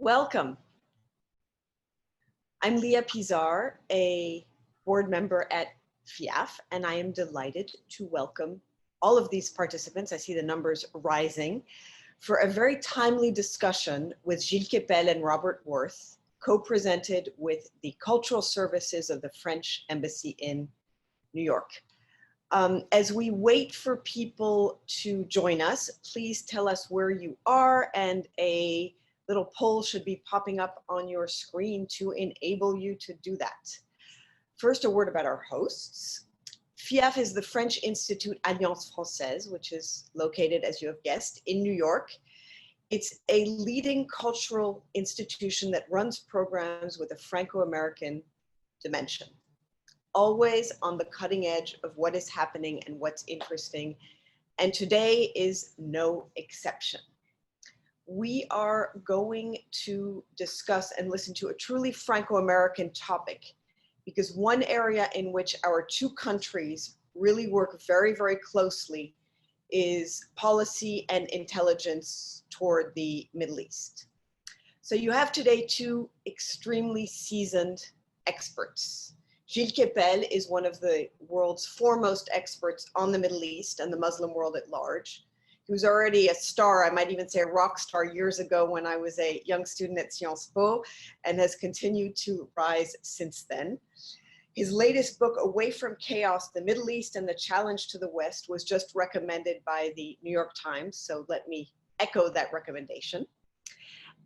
Welcome. I'm Leah Pizar, a board member at FIAF, and I am delighted to welcome all of these participants. I see the numbers rising for a very timely discussion with Gilles Kepel and Robert Worth, co-presented with the Cultural Services of the French Embassy in New York. As we wait for people to join us, please tell us where you are, and a little poll should be popping up on your screen to enable you to do that. First, a word about our hosts. FIAF is the French Institute Alliance Française, which is located, as you have guessed, in New York. It's a leading cultural institution that runs programs with a Franco-American dimension, always on the cutting edge of what is happening and what's interesting. And today is no exception. We are going to discuss and listen to a truly Franco-American topic, because one area in which our two countries really work very, very closely is policy and intelligence toward the Middle East. So you have today two extremely seasoned experts. Gilles Kepel is one of the world's foremost experts on the Middle East and the Muslim world at large. He was already a star, I might even say a rock star, years ago when I was a young student at Sciences Po, and has continued to rise since then. His latest book, Away from Chaos, The Middle East and the Challenge to the West, was just recommended by the New York Times, so let me echo that recommendation.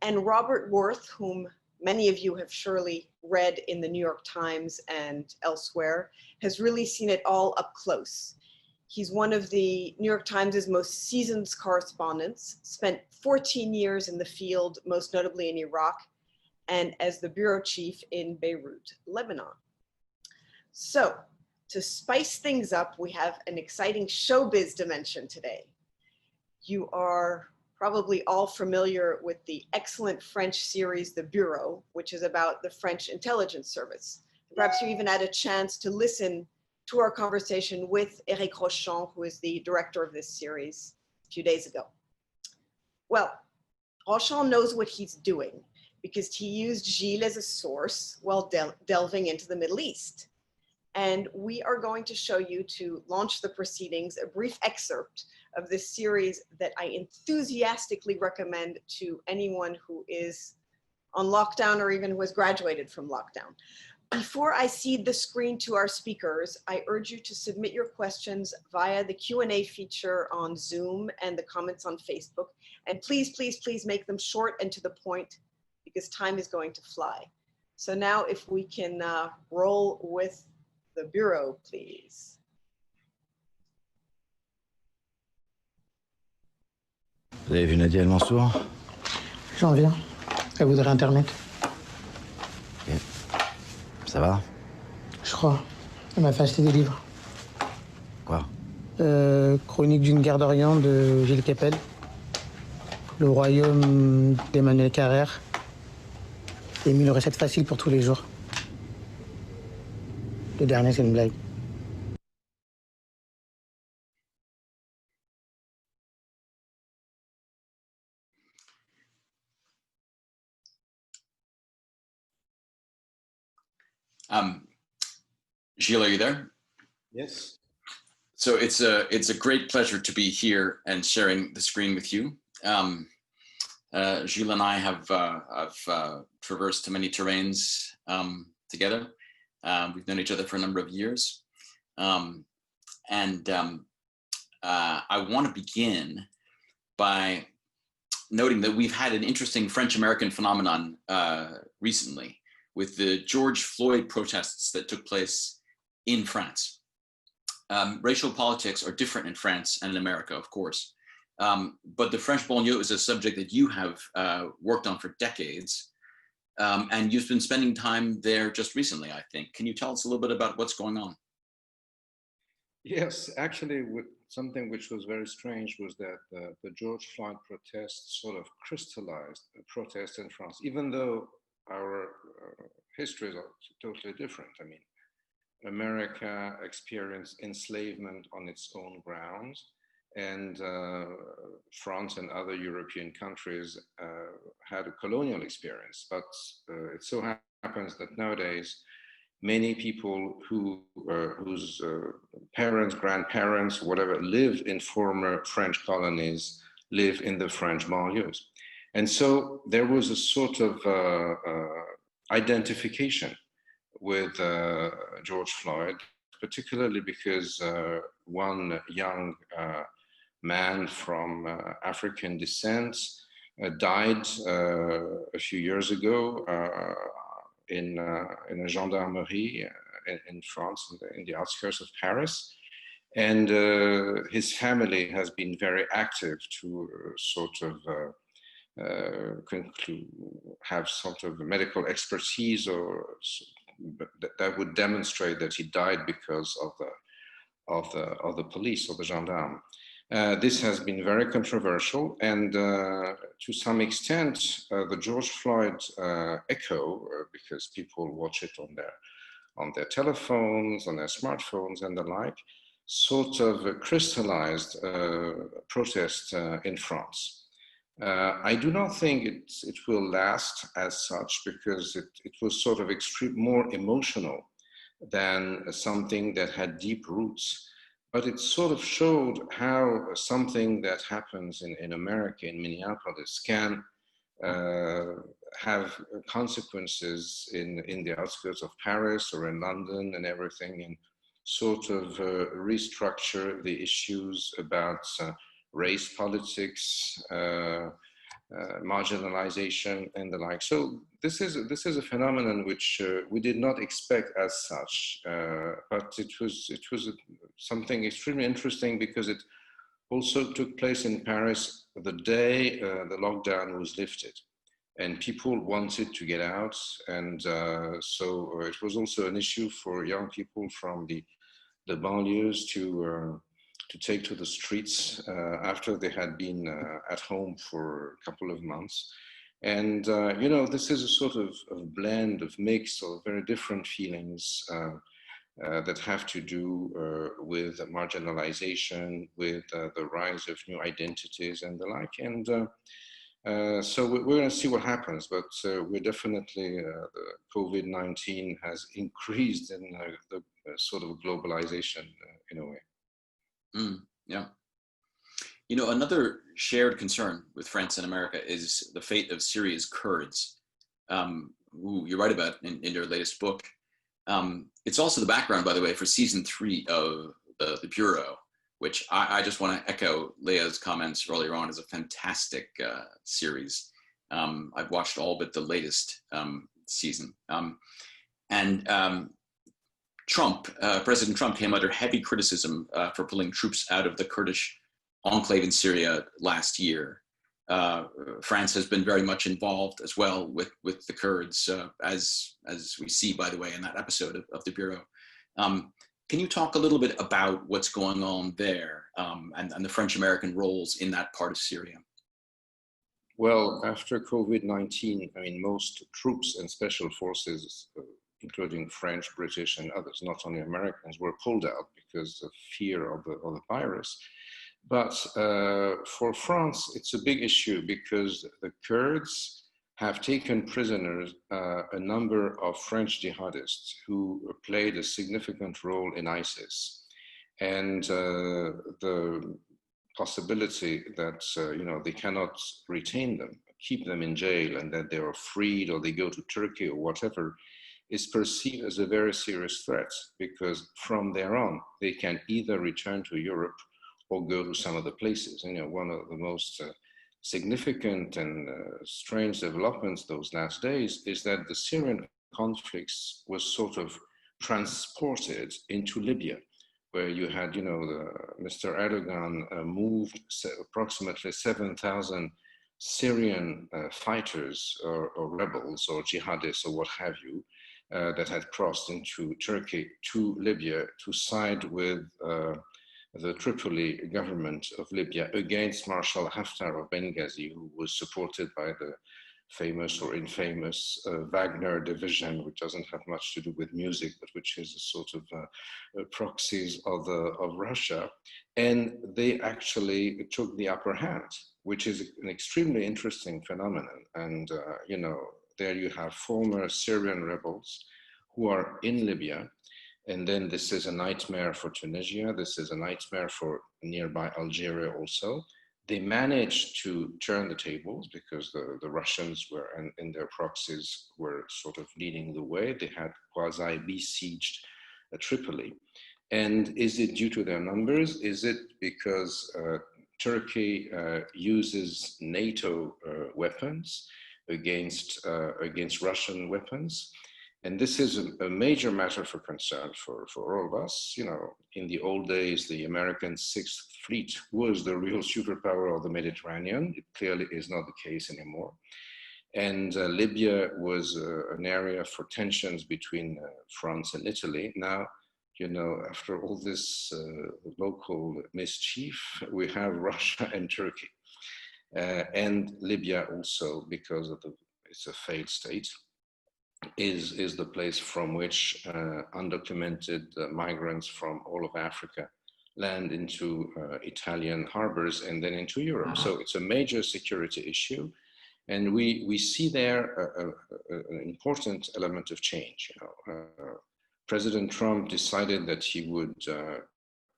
And Robert Worth, whom many of you have surely read in the New York Times and elsewhere, has really seen it all up close. He's one of the New York Times' most seasoned correspondents, spent 14 years in the field, most notably in Iraq, and as the bureau chief in Beirut, Lebanon. So, to spice things up, we have an exciting showbiz dimension today. You are probably all familiar with the excellent French series, The Bureau, which is about the French intelligence service. Perhaps you even had a chance to listen to our conversation with Eric Rochon, who is the director of this series, a few days ago. Well, Rochon knows what he's doing because he used Gilles as a source while delving into the Middle East. And we are going to show you, to launch the proceedings, a brief excerpt of this series that I enthusiastically recommend to anyone who is on lockdown or even who has graduated from lockdown. Before I cede the screen to our speakers, I urge you to submit your questions via the Q&A feature on Zoom and the comments on Facebook. And please, please, please make them short and to the point, because time is going to fly. So now if we can roll with the Bureau, please. Vous avez vu Nadia El-Mansour? J'en viens. Elle voudrait Internet. Ok. Ça va? Je crois. Elle m'a fait acheter des livres. Quoi? Chronique d'une guerre d'Orient de Gilles Kepel. Le royaume d'Emmanuel Carrère. Et 1000 recettes faciles pour tous les jours. Le dernier, c'est une blague. Gilles, are you there? Yes. So it's a great pleasure to be here and sharing the screen with you. Gilles and I have traversed many terrains together. We've known each other for a number of years. I want to begin by noting that we've had an interesting French-American phenomenon recently with the George Floyd protests that took place in France. Racial politics are different in France and in America, of course. But the French banlieue is a subject that you have worked on for decades. And you've been spending time there just recently, I think. Can you tell us a little bit about what's going on? Yes, actually, something which was very strange was that the George Floyd protests sort of crystallized the protests in France, even though our histories are totally different. I mean, America experienced enslavement on its own grounds, and France and other European countries had a colonial experience. But it so happens that nowadays, many people whose parents, grandparents, whatever, live in former French colonies, live in the French banlieues. And so there was a sort of identification with George Floyd, particularly because one young man from African descent died a few years ago in a gendarmerie in France, in the outskirts of Paris. And his family has been very active to sort of have sort of medical expertise or that would demonstrate that he died because of the police or the gendarme. This has been very controversial, and to some extent, the George Floyd echo, because people watch it on their telephones, on their smartphones, and the like, sort of crystallized protest in France. I do not think it will last as such, because it was sort of more emotional than something that had deep roots. But it sort of showed how something that happens in America, in Minneapolis, can have consequences in the outskirts of Paris or in London and everything, and sort of restructure the issues about race politics, marginalization, and the like. So this is a phenomenon which we did not expect as such, but it was something extremely interesting, because it also took place in Paris the day the lockdown was lifted, and people wanted to get out, and so it was also an issue for young people from the banlieues to take to the streets after they had been at home for a couple of months. And, you know, this is a sort of blend of mix of very different feelings that have to do with marginalization, with the rise of new identities and the like. And so we're going to see what happens, but we're definitely, the COVID-19 has increased in the sort of globalization in a way. Yeah. You know, another shared concern with France and America is the fate of Syria's Kurds, who you write about in your latest book. It's also the background, by the way, for season 3 of the Bureau, which I just want to echo Leah's comments earlier on, is a fantastic series. I've watched all but the latest season. President Trump came under heavy criticism for pulling troops out of the Kurdish enclave in Syria last year. France has been very much involved as well with the Kurds, as we see, by the way, in that episode of the Bureau. Can you talk a little bit about what's going on there and the French-American roles in that part of Syria? Well, after COVID-19, I mean, most troops and special forces, including French, British, and others, not only Americans, were pulled out because of fear of the virus. But for France, it's a big issue, because the Kurds have taken prisoners a number of French jihadists who played a significant role in ISIS. And the possibility that you know, they cannot retain them, keep them in jail, and that they are freed or they go to Turkey or whatever, is perceived as a very serious threat, because from there on, they can either return to Europe or go to some other places. You know, one of the most significant and strange developments those last days is that the Syrian conflicts was sort of transported into Libya, where you had, you know, Mr. Erdogan moved approximately 7,000 Syrian fighters or rebels or jihadists or what have you, that had crossed into Turkey to Libya to side with the Tripoli government of Libya against Marshal Haftar of Benghazi, who was supported by the famous or infamous Wagner division, which doesn't have much to do with music, but which is a sort of proxies of Russia. And they actually took the upper hand, which is an extremely interesting phenomenon. And, you know, there you have former Syrian rebels who are in Libya. And then this is a nightmare for Tunisia. This is a nightmare for nearby Algeria also. They managed to turn the tables because the Russians were, and their proxies were sort of leading the way. They had quasi-besieged Tripoli. And is it due to their numbers? Is it because Turkey uses NATO weapons against Russian weapons? And this is a major matter for concern for all of us. You know, in the old days, the American Sixth Fleet was the real superpower of the Mediterranean. It clearly is not the case anymore. And Libya was an area for tensions between France and Italy. Now, you know, after all this local mischief, we have Russia and Turkey. And Libya also, because of it's a failed state, is the place from which undocumented migrants from all of Africa land into Italian harbors and then into Europe. So it's a major security issue. And we see there an important element of change. You know, President Trump decided that he would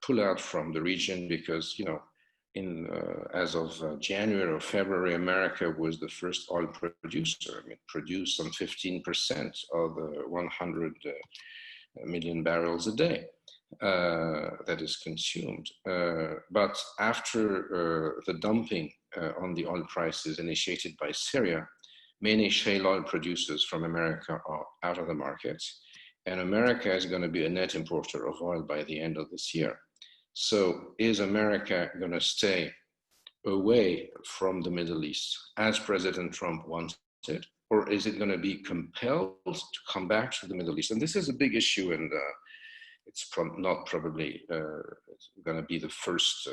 pull out from the region because, you know, as of January or February, America was the first oil producer. I mean, produced some 15% of the 100 million barrels a day that is consumed. But after the dumping on the oil prices initiated by Syria, many shale oil producers from America are out of the market. And America is going to be a net importer of oil by the end of this year. So is America going to stay away from the Middle East as President Trump wanted, or is it going to be compelled to come back to the Middle East? And this is a big issue, and it's not probably going to be the first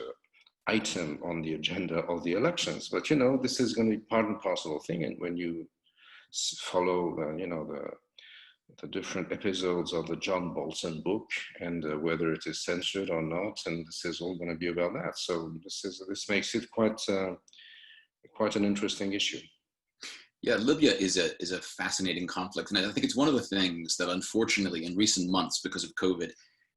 item on the agenda of the elections. But, you know, this is going to be part and parcel of the thing. And when you follow, you know, the different episodes of the John Bolton book and whether it is censored or not, and this is all going to be about that. So this makes it quite an interesting issue. Yeah, Libya is a fascinating conflict, and I think it's one of the things that, unfortunately, in recent months, because of COVID,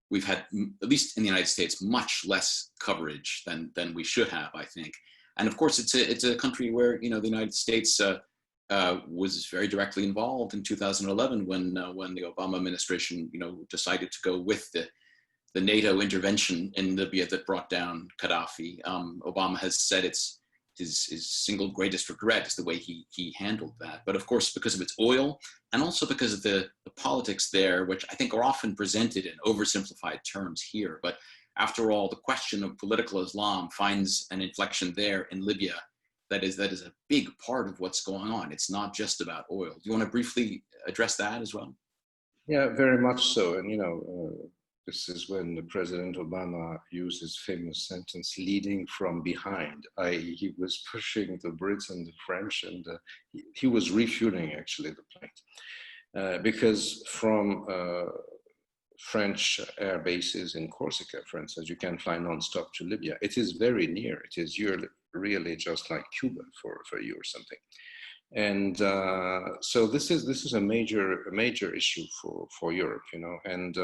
we've had, at least in the United States, much less coverage than we should have, I think. And of course, it's a country where, you know, the United States was very directly involved in 2011 when the Obama administration, you know, decided to go with the NATO intervention in Libya that brought down Gaddafi. Obama has said it's his single greatest regret is the way he handled that. But of course, because of its oil and also because of the politics there, which I think are often presented in oversimplified terms here. But after all, the question of political Islam finds an inflection there in Libya. That is a big part of what's going on. It's not just about oil. Do you want to briefly address that as well? Yeah, very much so. And, you know, this is when President Obama used his famous sentence, leading from behind, i.e. he was pushing the Brits and the French, and he was refueling, actually, the plane. Because from French air bases in Corsica, for instance, you can fly non-stop to Libya. It is very near. It is really just like Cuba for you or something. And so this is a major issue for Europe, you know, and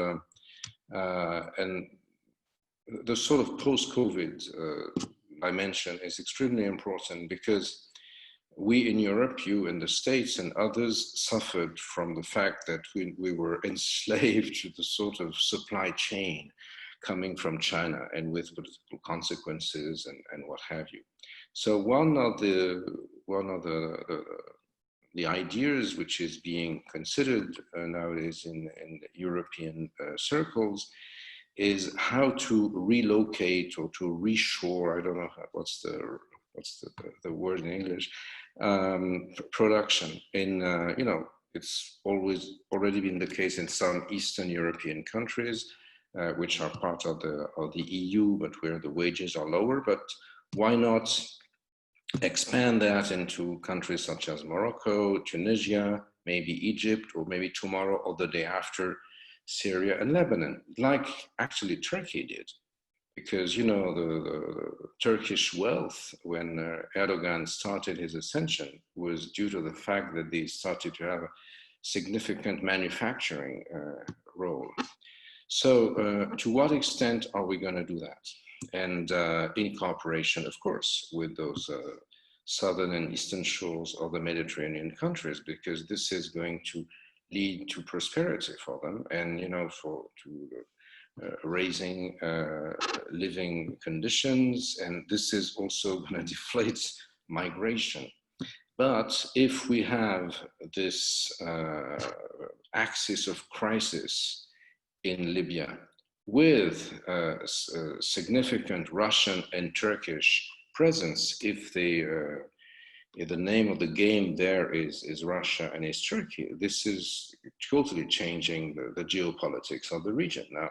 the sort of post-COVID dimension is extremely important because we in Europe, you in the States and others, suffered from the fact that we were enslaved to the sort of supply chain coming from China, and with political consequences and what have you. So one of the ideas which is being considered nowadays in European circles is how to relocate or to reshore. I don't know what's the word in English. Production in you know, it's already been the case in some Eastern European countries, which are part of the EU, but where the wages are lower. But why not expand that into countries such as Morocco, Tunisia, maybe Egypt, or maybe tomorrow or the day after, Syria and Lebanon, like actually Turkey did. Because, you know, the Turkish wealth, when Erdogan started his ascension, was due to the fact that they started to have a significant manufacturing role. So to what extent are we going to do that? And in cooperation, of course, with those southern and eastern shores of the Mediterranean countries, because this is going to lead to prosperity for them, and, you know, raising living conditions, and this is also going to deflate migration. But if we have this axis of crisis in Libya with significant Russian and Turkish presence, if the name of the game there is Russia and is Turkey, this is totally changing the geopolitics of the region. Now,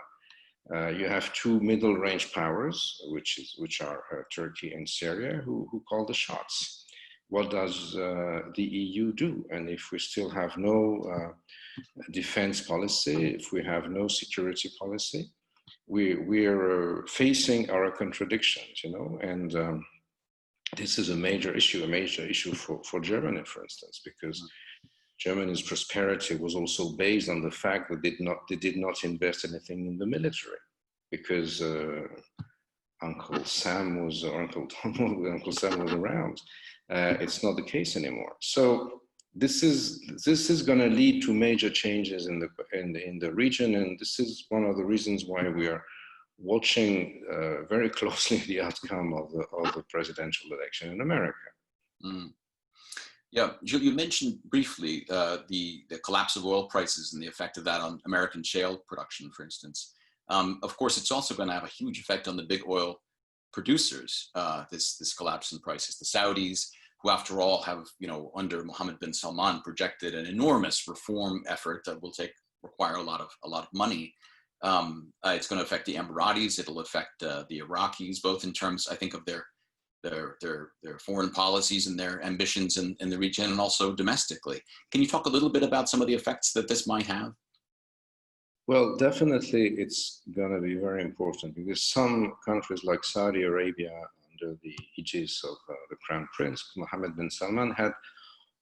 you have two middle-range powers, which are Turkey and Syria, who call the shots. What does the EU do? And if we still have no defense policy, if we have no security policy, we're facing our contradictions, you know, and this is a major issue for Germany, for instance, because Germany's prosperity was also based on the fact that they did not invest anything in the military, because Uncle Sam was around. It's not the case anymore. So this is going to lead to major changes in the region, and this is one of the reasons why we are watching very closely the outcome of the presidential election in America. Mm. Yeah, Gilles, you mentioned briefly the collapse of oil prices and the effect of that on American shale production, for instance. Of course, it's also going to have a huge effect on the big oil producers, this collapse in prices. The Saudis, who after all have, you know, under Mohammed bin Salman projected an enormous reform effort that will require a lot of money. It's going to affect the Emiratis. It'll affect the Iraqis, both in terms, I think, of their foreign policies and their ambitions in the region, and also domestically. Can you talk a little bit about some of the effects that this might have? Well, definitely it's going to be very important, because some countries like Saudi Arabia, under the aegis of the Crown Prince, Mohammed bin Salman, had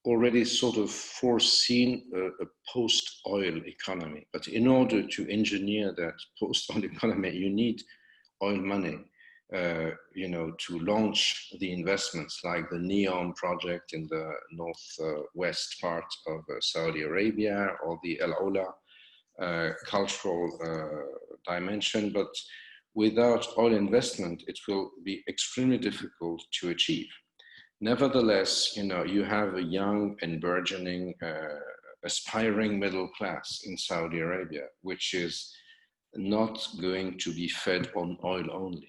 already sort of foreseen a post-oil economy. But in order to engineer that post-oil economy, you need oil money, you know, to launch the investments like the NEOM project in the northwest part of Saudi Arabia, or the El Ola cultural dimension. But without oil investment, it will be extremely difficult to achieve. Nevertheless, you know, you have a young and burgeoning, aspiring middle class in Saudi Arabia, which is not going to be fed on oil only,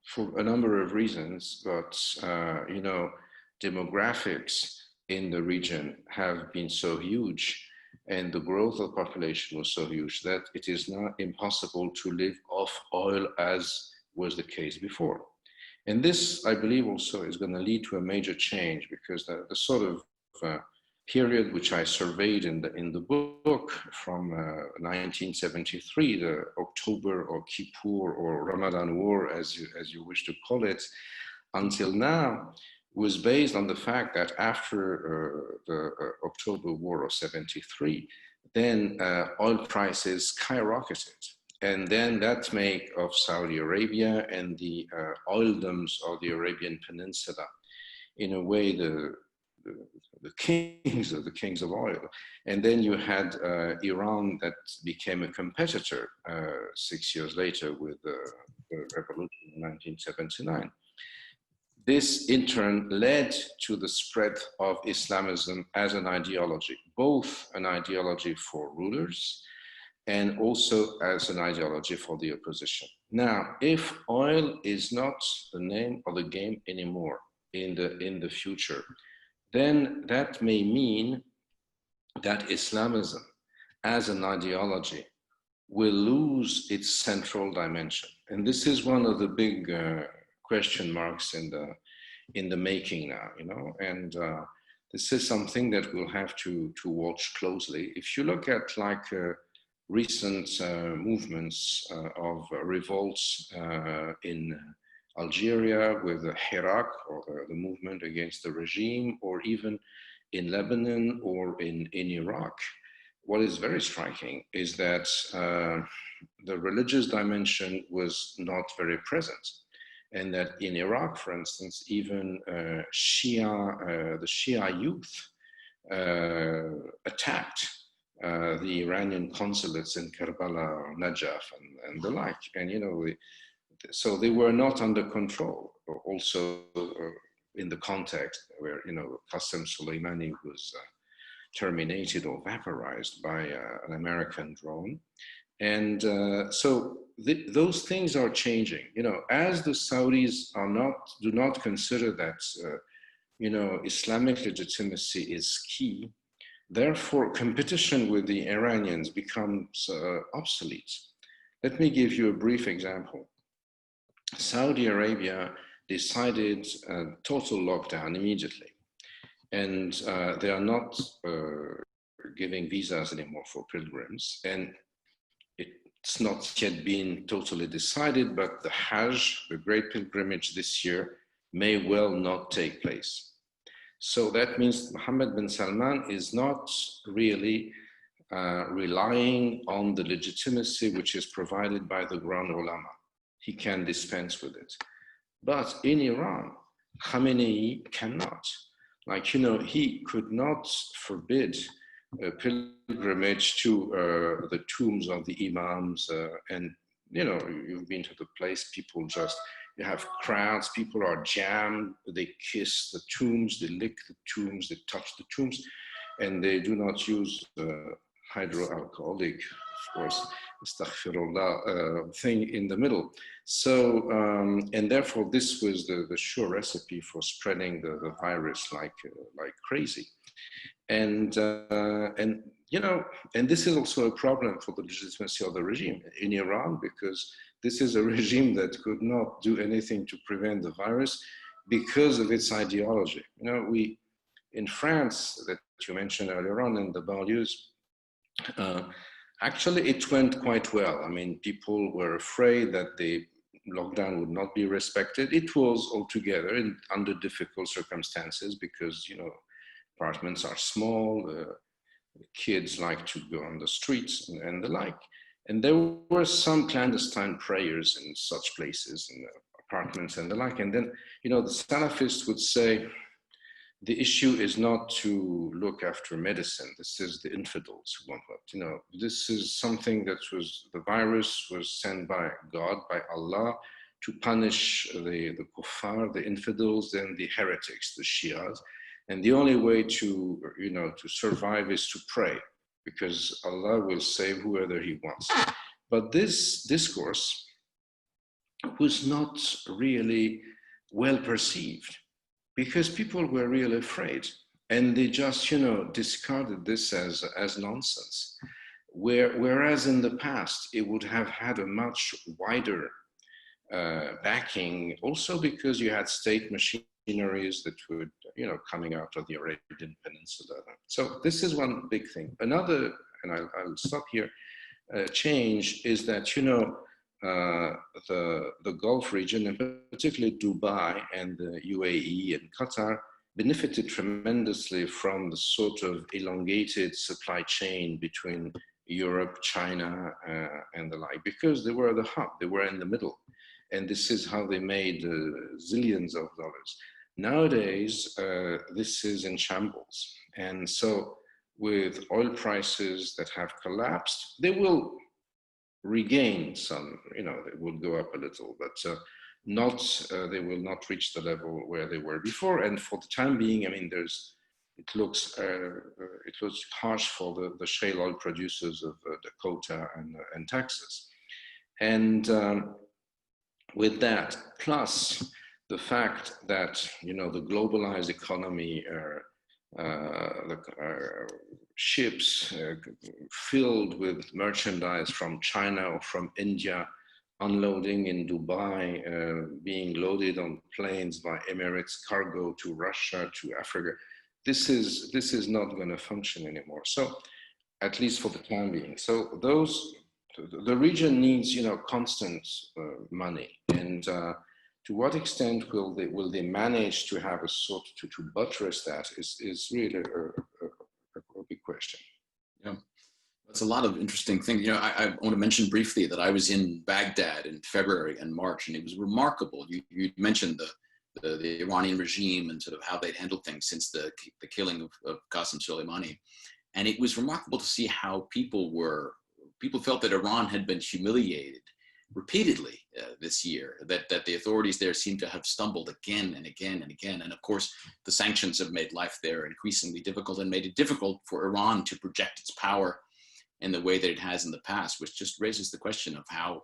for a number of reasons. But, you know, demographics in the region have been so huge, and the growth of population was so huge, that it is now impossible to live off oil as was the case before. And this, I believe, also is going to lead to a major change, because the sort of period which I surveyed in the book from 1973, the October or Kippur or Ramadan War, as you wish to call it, until now, was based on the fact that after the October War of 73, then oil prices skyrocketed. And then that made of Saudi Arabia and the oildoms of the Arabian Peninsula, in a way, the kings of oil. And then you had Iran, that became a competitor 6 years later with the revolution in 1979. This in turn led to the spread of Islamism as an ideology, both an ideology for rulers and also as an ideology for the opposition. Now, if oil is not the name of the game anymore in the future, then that may mean that Islamism as an ideology will lose its central dimension. And this is one of the big question marks in the making now, you know, and this is something that we'll have to watch closely. If you look at like recent movements of revolts in Algeria with the Hirak, or the movement against the regime, or even in Lebanon or in Iraq, what is very striking is that the religious dimension was not very present. And that in Iraq, for instance, even the Shia youth attacked the Iranian consulates in Karbala, Najaf, and the like. And, you know, so they were not under control. Also, in the context where, you know, Qasem Soleimani was terminated or vaporized by an American drone. And so those things are changing, you know, as the Saudis do not consider that, you know, Islamic legitimacy is key. Therefore, competition with the Iranians becomes obsolete. Let me give you a brief example. Saudi Arabia decided total lockdown immediately. And they are not giving visas anymore for pilgrims. And it's not yet been totally decided, but the Hajj, the great pilgrimage this year, may well not take place. So that means Mohammed bin Salman is not really relying on the legitimacy which is provided by the Grand Ulama. He can dispense with it. But in Iran, Khamenei cannot. Like, you know, he could not forbid a pilgrimage to the tombs of the imams. And, you know, you've been to the place, people just, you have crowds, people are jammed, they kiss the tombs, they lick the tombs, they touch the tombs, and they do not use hydroalcoholic, of course, astaghfirullah, thing in the middle. So, and therefore this was the sure recipe for spreading the virus like crazy. And you know, and this is also a problem for the legitimacy of the regime in Iran, because this is a regime that could not do anything to prevent the virus because of its ideology. You know, we, in France, that you mentioned earlier on, in the banlieues, actually it went quite well. I mean, people were afraid that the lockdown would not be respected. It was altogether under difficult circumstances because, you know, apartments are small, kids like to go on the streets and the like. And there were some clandestine prayers in such places, in apartments and the like. And then, you know, the Salafists would say, the issue is not to look after medicine. This is the infidels who want what, you know, this is something that was, the virus was sent by God, by Allah, to punish the kuffar, the infidels, and the heretics, the Shias. And the only way to, you know, to survive is to pray, because Allah will save whoever he wants. But this discourse was not really well perceived, because people were really afraid, and they just, you know, discarded this as nonsense. Whereas in the past, it would have had a much wider backing, also because you had state machineries that would, you know, coming out of the Arabian Peninsula. So this is one big thing. Another, and I'll stop here, change is that, you know, the Gulf region, and particularly Dubai and the UAE and Qatar, benefited tremendously from the sort of elongated supply chain between Europe, China, and the like, because they were the hub, they were in the middle. And this is how they made zillions of dollars. Nowadays, this is in shambles. And so with oil prices that have collapsed, they will regain some, you know, they will go up a little, but they will not reach the level where they were before. And for the time being, I mean, it looks harsh for the shale oil producers of Dakota and Texas. And with that, plus the fact that, you know, the globalized economy, ships filled with merchandise from China or from India unloading in Dubai, being loaded on planes by Emirates cargo to Russia, to Africa. This is not going to function anymore. So, at least for the time being. So the region needs, constant money, and to what extent will they manage to have a sort to buttress that is really a big question. Yeah. That's a lot of interesting things. I want to mention briefly that I was in Baghdad in February and March, and it was remarkable. You mentioned the Iranian regime and sort of how they'd handled things since the killing of Qasem Soleimani. And it was remarkable to see how people felt that Iran had been humiliated repeatedly this year, that the authorities there seem to have stumbled again and again and again. And of course, the sanctions have made life there increasingly difficult and made it difficult for Iran to project its power in the way that it has in the past, which just raises the question of how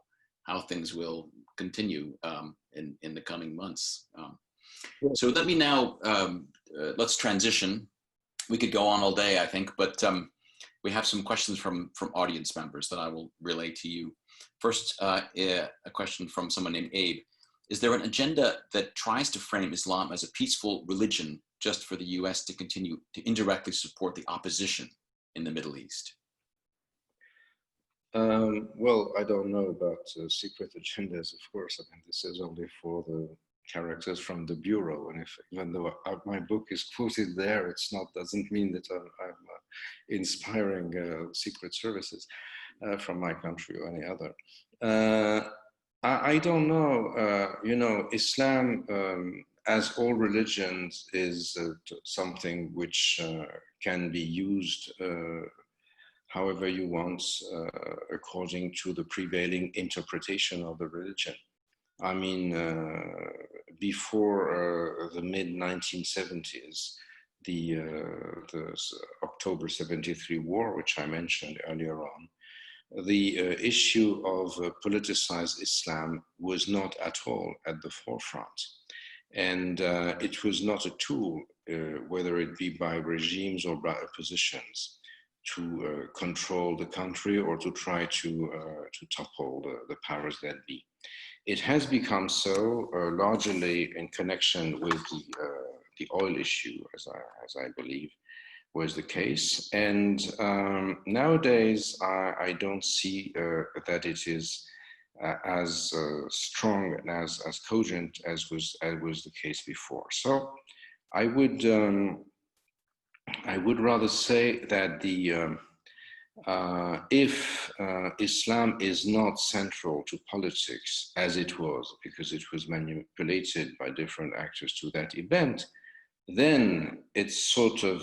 things will continue in the coming months. So let me now, let's transition. We could go on all day, I think, but we have some questions from audience members that I will relay to you. First, a question from someone named Abe. Is there an agenda that tries to frame Islam as a peaceful religion just for the US to continue to indirectly support the opposition in the Middle East? Well, I don't know about secret agendas, of course. I mean, this is only for the characters from the bureau, and even though my book is quoted there, doesn't mean that I'm inspiring secret services from my country or any other. I don't know. Islam, as all religions, is something which can be used however you want, according to the prevailing interpretation of the religion. I mean, before the mid-1970s, the October 73 war, which I mentioned earlier on, the issue of politicized Islam was not at all at the forefront. And it was not a tool, whether it be by regimes or by oppositions, to control the country or to try to topple the powers that be. It has become so largely in connection with the oil issue, as I believe was the case. And nowadays, I don't see that it is as strong and as cogent as was the case before. So I would rather say that if Islam is not central to politics as it was, because it was manipulated by different actors to that event, then its sort of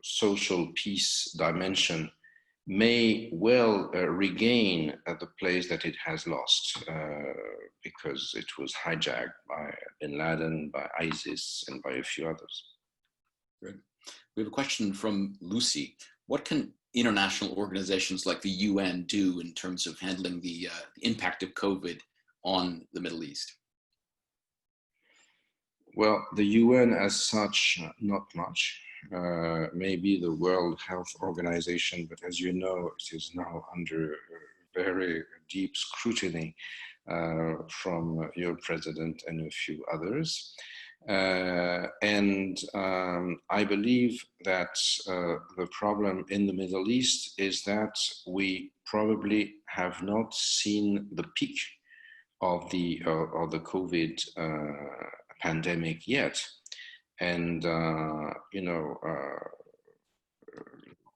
social peace dimension may well regain the place that it has lost because it was hijacked by Bin Laden, by ISIS, and by a few others. Good. We have a question from Lucy. What can international organizations like the UN do in terms of handling the impact of COVID on the Middle East? Well, the UN as such, not much. Maybe the World Health Organization, but as you know, it is now under very deep scrutiny from your president and a few others. And I believe that the problem in the Middle East is that we probably have not seen the peak of the COVID pandemic yet. And a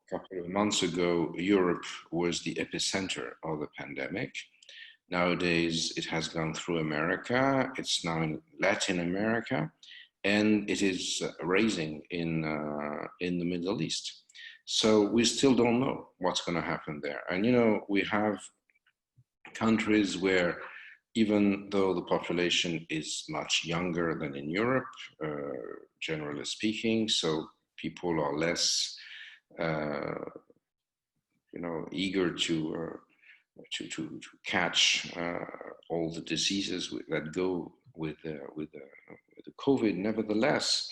couple of months ago, Europe was the epicenter of the pandemic. Nowadays, it has gone through America. It's now in Latin America, and it is rising in the Middle East. So we still don't know what's going to happen there. And we have countries where, even though the population is much younger than in Europe, generally speaking, so people are less, eager to catch all the diseases that go with the COVID. Nevertheless,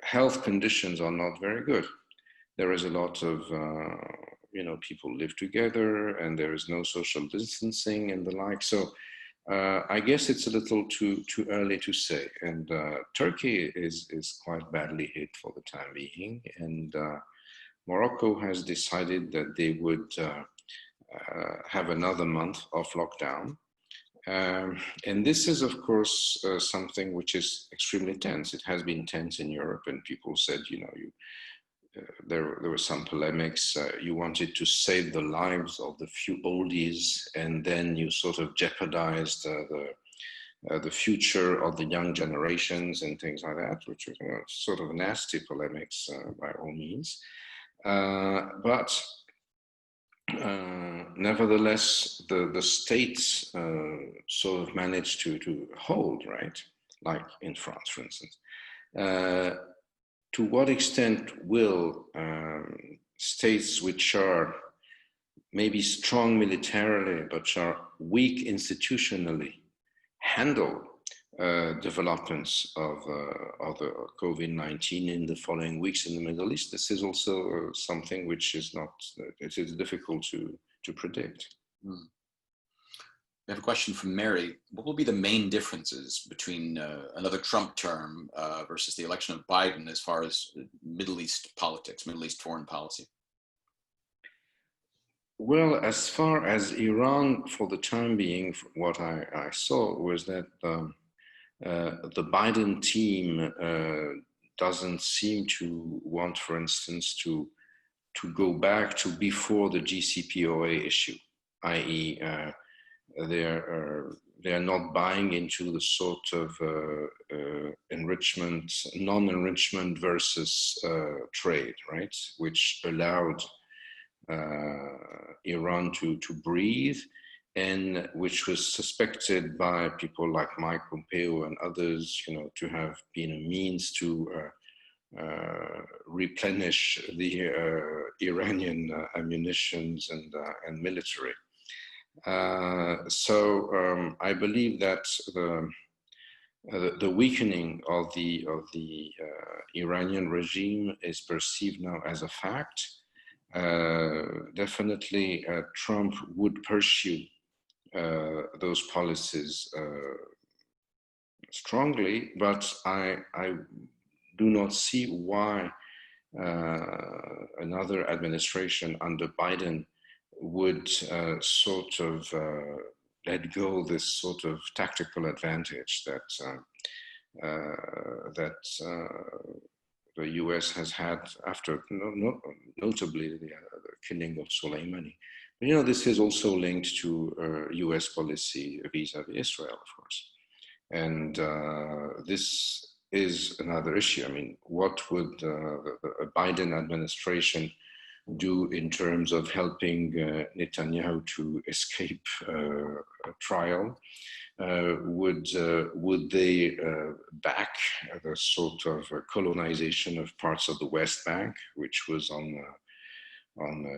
health conditions are not very good. There is a lot of people live together and there is no social distancing and the like. So I guess it's a little too early to say. And Turkey is quite badly hit for the time being. And Morocco has decided that they would have another month of lockdown. And this is, of course, something which is extremely tense. It has been tense in Europe, and people said, there were some polemics. You wanted to save the lives of the few oldies, and then you sort of jeopardized the future of the young generations and things like that, which was sort of nasty polemics by all means. But nevertheless, the states sort of managed to hold, right? Like in France, for instance. To what extent will states which are maybe strong militarily but are weak institutionally handle developments of the COVID-19 in the following weeks in the Middle East? This is also something which is not, it is difficult to predict. Mm. We have a question from Mary. What will be the main differences between another Trump term versus the election of Biden as far as Middle East politics, Middle East foreign policy? Well, as far as Iran, for the time being, what I saw was that the Biden team doesn't seem to want, for instance, to go back to before the JCPOA issue, i.e., they are not buying into the sort of enrichment, non-enrichment versus trade, right? Which allowed Iran to breathe, and which was suspected by people like Mike Pompeo and others, to have been a means to replenish the Iranian ammunitions and military. So I believe that the weakening of the Iranian regime is perceived now as a fact. Definitely, Trump would pursue those policies strongly, but I do not see why another administration under Biden would sort of let go this sort of tactical advantage that the U.S. has had after, notably the killing of Soleimani. But, this is also linked to U.S. policy vis-a-vis Israel, of course. And this is another issue. I mean, what would a Biden administration do in terms of helping Netanyahu to escape a trial? Would they back the sort of colonization of parts of the West Bank, which was on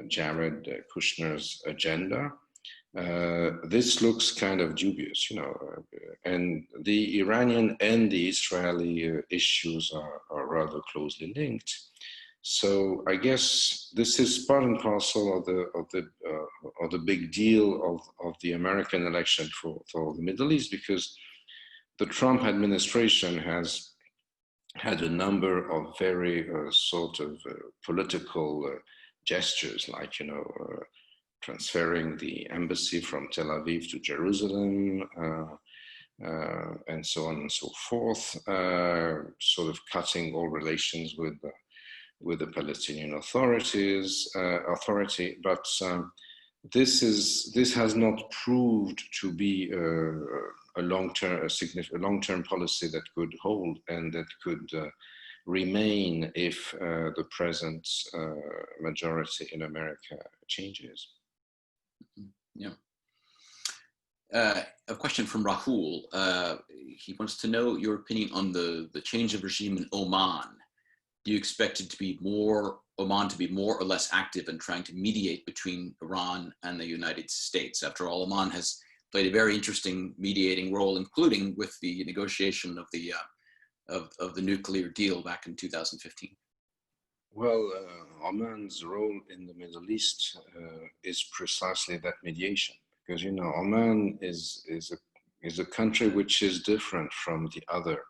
Jared Kushner's agenda? This looks kind of dubious, and the Iranian and the Israeli issues are rather closely linked. So I guess this is part and parcel of the big deal of the American election for the Middle East, because the Trump administration has had a number of very sort of political gestures, like transferring the embassy from Tel Aviv to Jerusalem, and so on and so forth, sort of cutting all relations with the Palestinian authority, but this has not proved to be a long-term policy that could hold and that could remain if the present majority in America changes. Yeah. A question from Rahul. He wants to know your opinion on the change of regime in Oman. Do you expect it to be Oman to be more or less active in trying to mediate between Iran and the United States? After all, Oman has played a very interesting mediating role, including with the negotiation of the nuclear deal back in 2015. Well, Oman's role in the Middle East is precisely that mediation, because you know Oman is a country which is different from the other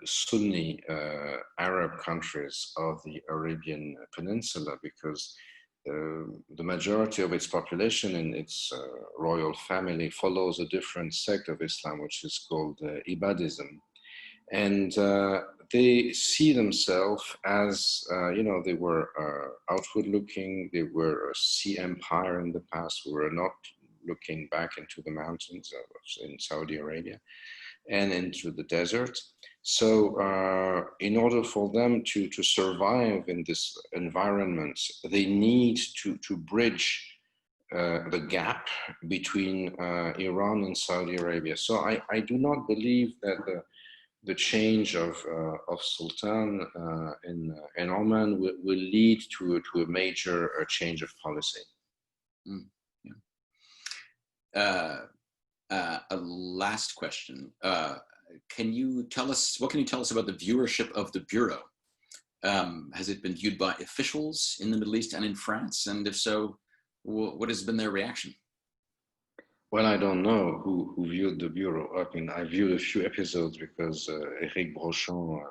Sunni Arab countries of the Arabian Peninsula, because the majority of its population and its royal family follows a different sect of Islam, which is called Ibadism. And they see themselves as, you know, they were outward looking, they were a sea empire in the past, we were not looking back into the mountains in Saudi Arabia and into the desert. So in order for them to survive in this environment, they need to bridge the gap between Iran and Saudi Arabia. So I do not believe that the change of Sultan in Oman will lead to a major change of policy. Mm, yeah. A last question. Can you tell us, what can you tell us about the viewership of the Bureau? Has it been viewed by officials in the Middle East and in France? And if so, what has been their reaction? Well, I don't know who viewed the Bureau. I mean, I viewed a few episodes because Eric Brochon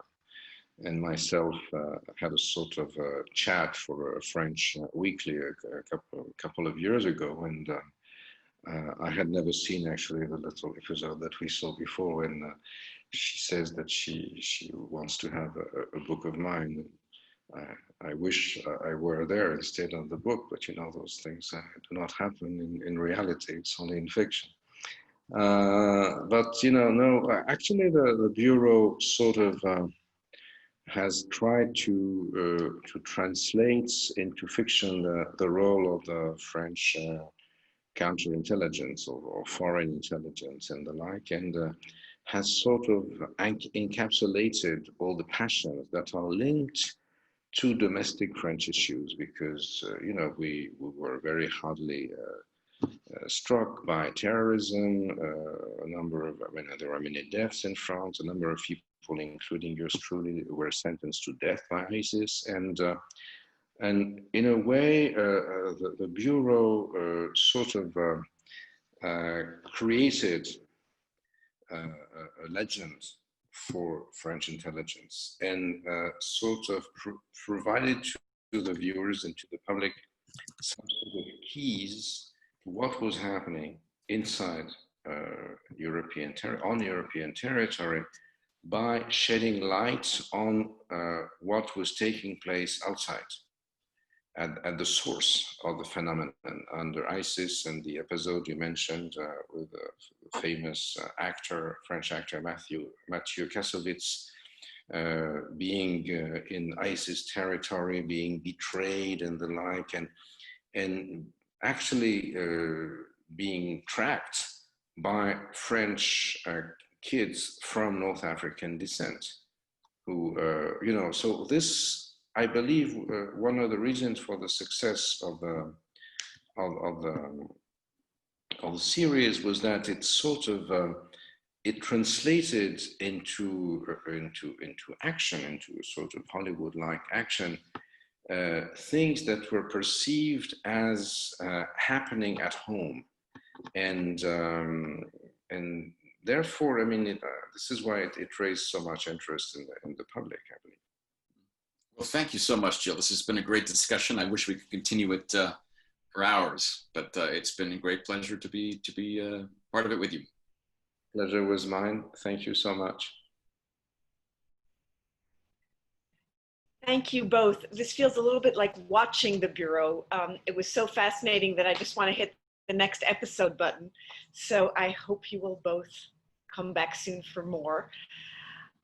and myself had a sort of chat for a French weekly a couple of years ago, and I had never seen actually the little episode that we saw before, and she says that she wants to have a book of mine. I wish I were there instead of the book, but you know, those things do not happen in reality. It's only in fiction. But you know, no, actually the Bureau sort of has tried to translate into fiction the role of the French counterintelligence or foreign intelligence and the like, and has sort of encapsulated all the passions that are linked to domestic French issues, because you know, we were very hardly struck by terrorism. A number of, I mean, there were many deaths in France. A number of people, including yours truly, were sentenced to death by ISIS, and in a way, the Bureau sort of created a legend for French intelligence, and sort of provided to the viewers and to the public some sort of keys to what was happening inside European territory by shedding light on what was taking place outside, at the source of the phenomenon under ISIS, and the episode you mentioned with the famous French actor Mathieu Kassovitz being in ISIS territory, being betrayed and the like, and actually being tracked by French kids from North African descent, who, you know, so this, I believe, one of the reasons for the success of the series was that it sort of it translated into action, into sort of Hollywood-like action, things that were perceived as happening at home, and therefore, I mean, this is why it raised so much interest in the public, I believe. Well, thank you so much, Gilles. This has been a great discussion. I wish we could continue it for hours, but it's been a great pleasure to be part of it with you. Pleasure was mine. Thank you so much. Thank you both. This feels a little bit like watching the Bureau. It was so fascinating that I just want to hit the next episode button. So I hope you will both come back soon for more.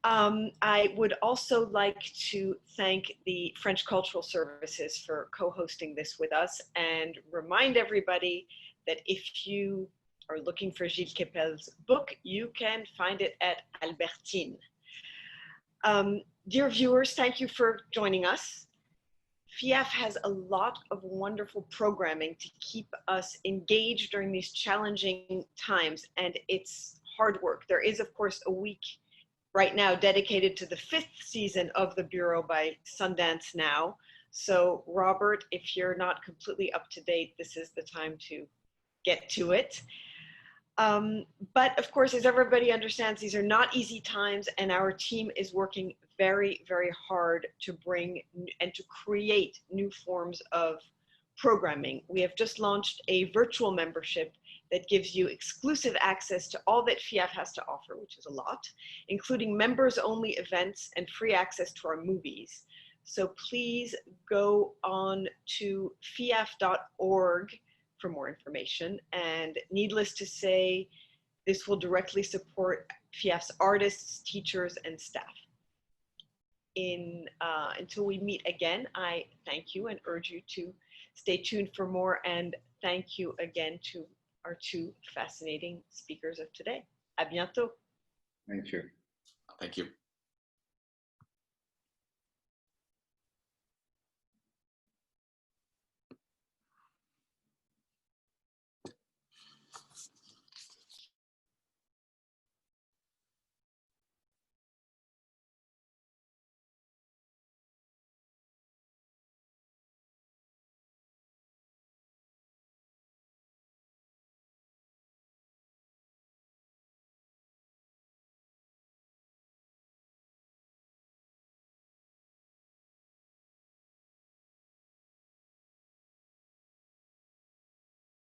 I would also like to thank the French Cultural Services for co-hosting this with us, and remind everybody that if you are looking for Gilles Kepel's book, you can find it at Albertine. Dear viewers, thank you for joining us. FIAF has a lot of wonderful programming to keep us engaged during these challenging times, and it's hard work. There is, of course, a week right now dedicated to the 5th season of the Bureau by Sundance Now. So Robert, if you're not completely up to date, this is the time to get to it. But of course, as everybody understands, these are not easy times, and our team is working very, very hard to bring and to create new forms of programming. We have just launched a virtual membership that gives you exclusive access to all that FIAF has to offer, which is a lot, including members-only events and free access to our movies. So please go on to fiaf.org for more information. And needless to say, this will directly support FIAF's artists, teachers, and staff. Until we meet again, I thank you and urge you to stay tuned for more. And thank you again to our 2 fascinating speakers of today. À bientôt. Thank you. Thank you.